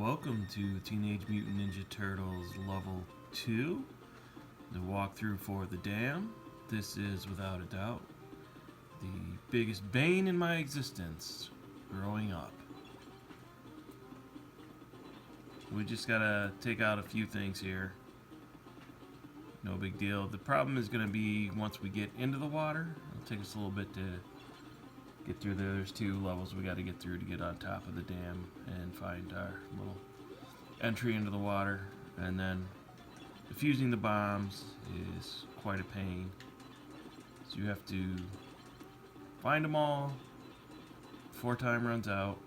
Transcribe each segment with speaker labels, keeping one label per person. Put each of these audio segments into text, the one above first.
Speaker 1: Welcome to Teenage Mutant Ninja Turtles Level 2, the walkthrough for the dam. This is, without a doubt, the biggest bane in my existence growing up. We just gotta take out a few things here. No big deal. The problem is gonna be once we get into the water. It'll take us a little bit to get through there. There's two levels we got to get through to get on top of the dam and find our little entry into the water. And then defusing the bombs is quite a pain. So you have to find them all before time runs out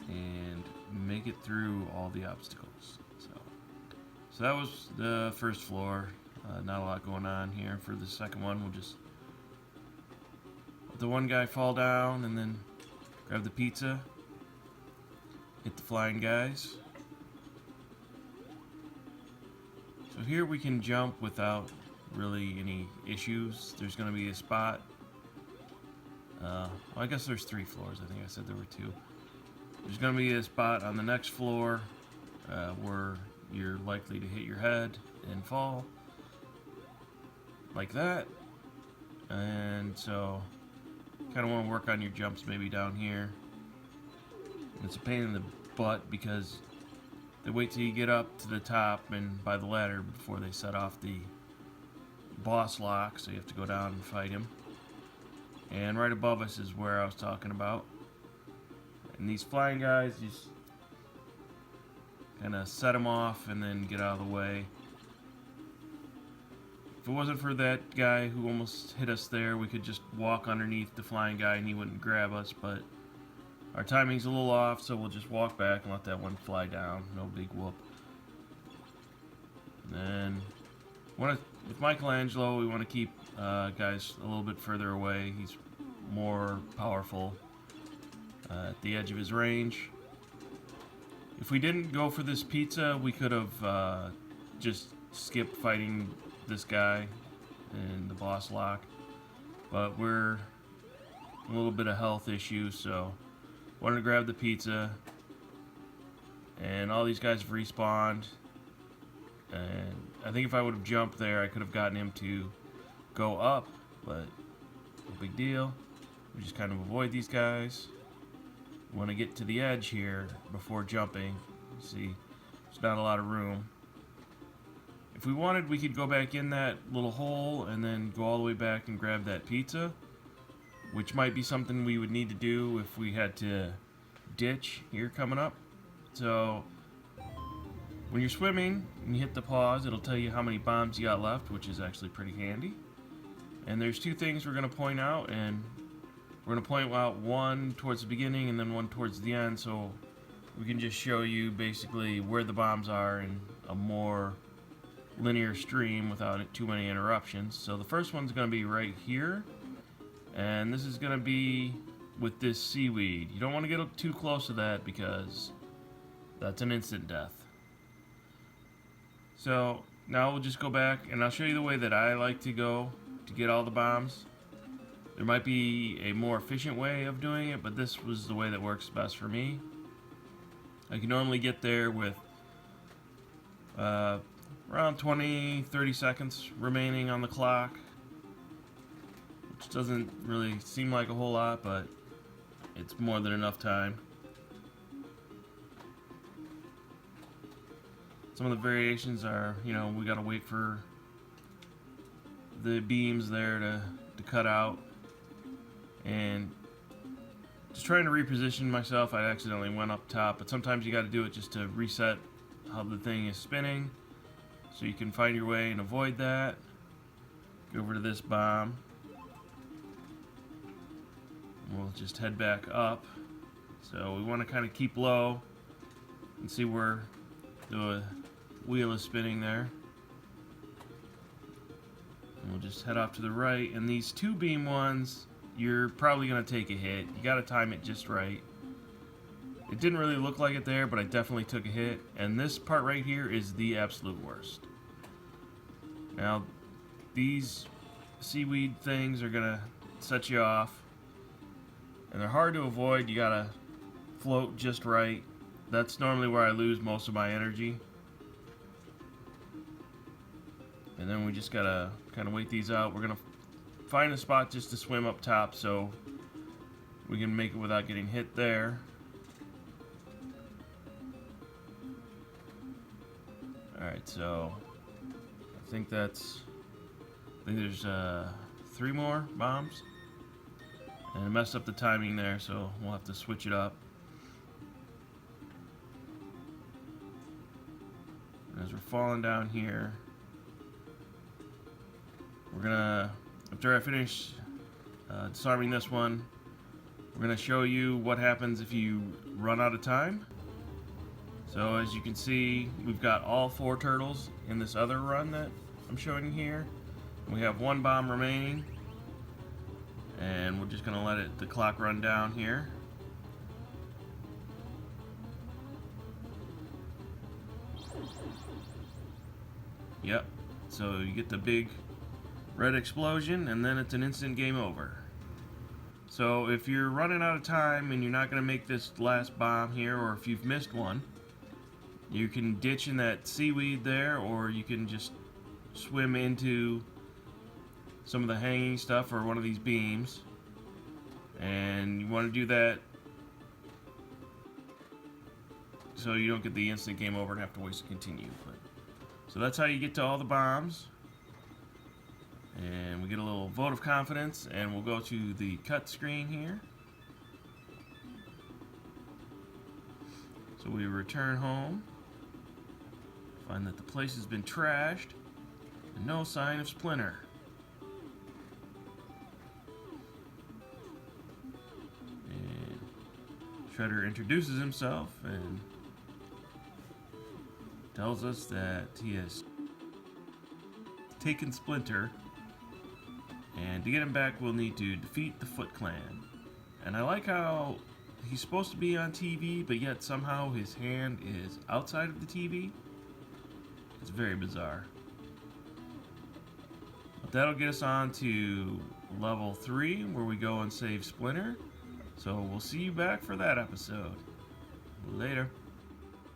Speaker 1: and make it through all the obstacles. So that was the first floor. Not a lot going on here. For the second one, we'll just let the one guy fall down and then grab the pizza, hit the flying guys. So here we can jump without really any issues. There's going to be a spot. Well, I guess there's 3 floors. I think I said there were 2. There's going to be a spot on the next floor where you're likely to hit your head and fall like that. And so kind of want to work on your jumps maybe down here. And it's a pain in the butt because they wait till you get up to the top and by the ladder before they set off the boss lock, so you have to go down and fight him. And right above us is where I was talking about. And these flying guys, just kind of set them off and then get out of the way. If it wasn't for that guy who almost hit us there, we could just walk underneath the flying guy and he wouldn't grab us, but our timing's a little off, so we'll just walk back and let that one fly down. No big whoop. And then, with Michelangelo, we want to keep guys a little bit further away. He's more powerful at the edge of his range. If we didn't go for this pizza, we could have just skipped fighting this guy and the boss lock, but we're a little bit of health issues, so wanted to grab the pizza. And all these guys have respawned, and I think if I would have jumped there I could have gotten him to go up, but no big deal. We just kind of avoid these guys. We want to get to the edge here before jumping. See, there's not a lot of room. If we wanted, we could go back in that little hole and then go all the way back and grab that pizza, which might be something we would need to do if we had to ditch here coming up. So when you're swimming and you hit the pause, it'll tell you how many bombs you got left, which is actually pretty handy. And there's 2 things we're going to point out, and we're going to point out one towards the beginning and then one towards the end, so we can just show you basically where the bombs are in a more linear stream without too many interruptions. So the first one's going to be right here, and this is going to be with this seaweed. You don't want to get too close to that because that's an instant death. So now we'll just go back and I'll show you the way that I like to go to get all the bombs. There might be a more efficient way of doing it, but this was the way that works best for me. I can normally get there with around 20-30 seconds remaining on the clock, which doesn't really seem like a whole lot, but it's more than enough time. Some of the variations are, we gotta wait for the beams there to cut out, and just trying to reposition myself. I accidentally went up top, but sometimes you gotta do it just to reset how the thing is spinning, so you can find your way and avoid that. Go over to this bomb. We'll just head back up. So we want to kind of keep low and see where the wheel is spinning there. And we'll just head off to the right. And these 2 beam ones, you're probably going to take a hit. You got to time it just right. It didn't really look like it there, but I definitely took a hit. And this part right here is the absolute worst. Now, these seaweed things are going to set you off. And they're hard to avoid. You gotta float just right. That's normally where I lose most of my energy. And then we just gotta kind of wait these out. We're gonna find a spot just to swim up top so we can make it without getting hit there. Alright, so I think there's 3 more bombs. And I messed up the timing there, so we'll have to switch it up. As we're falling down here, we're gonna, after I finish disarming this one, we're gonna show you what happens if you run out of time. So as you can see, we've got all 4 turtles in this other run that I'm showing you here. We have 1 bomb remaining, and we're just gonna let the clock run down here. Yep, so you get the big red explosion and then it's an instant game over. So if you're running out of time and you're not going to make this last bomb here, or if you've missed one, you can ditch in that seaweed there, or you can just swim into some of the hanging stuff or one of these beams. And you want to do that so you don't get the instant game over and have to waste a continue. So that's how you get to all the bombs. And we get a little vote of confidence, and we'll go to the cut screen here. So we return home, find that the place has been trashed, and no sign of Splinter. And Shredder introduces himself and tells us that he has taken Splinter, and to get him back we'll need to defeat the Foot Clan. And I like how he's supposed to be on TV, but yet somehow his hand is outside of the TV. It's very bizarre. But that'll get us on to level 3, where we go and save Splinter. So we'll see you back for that episode. Later.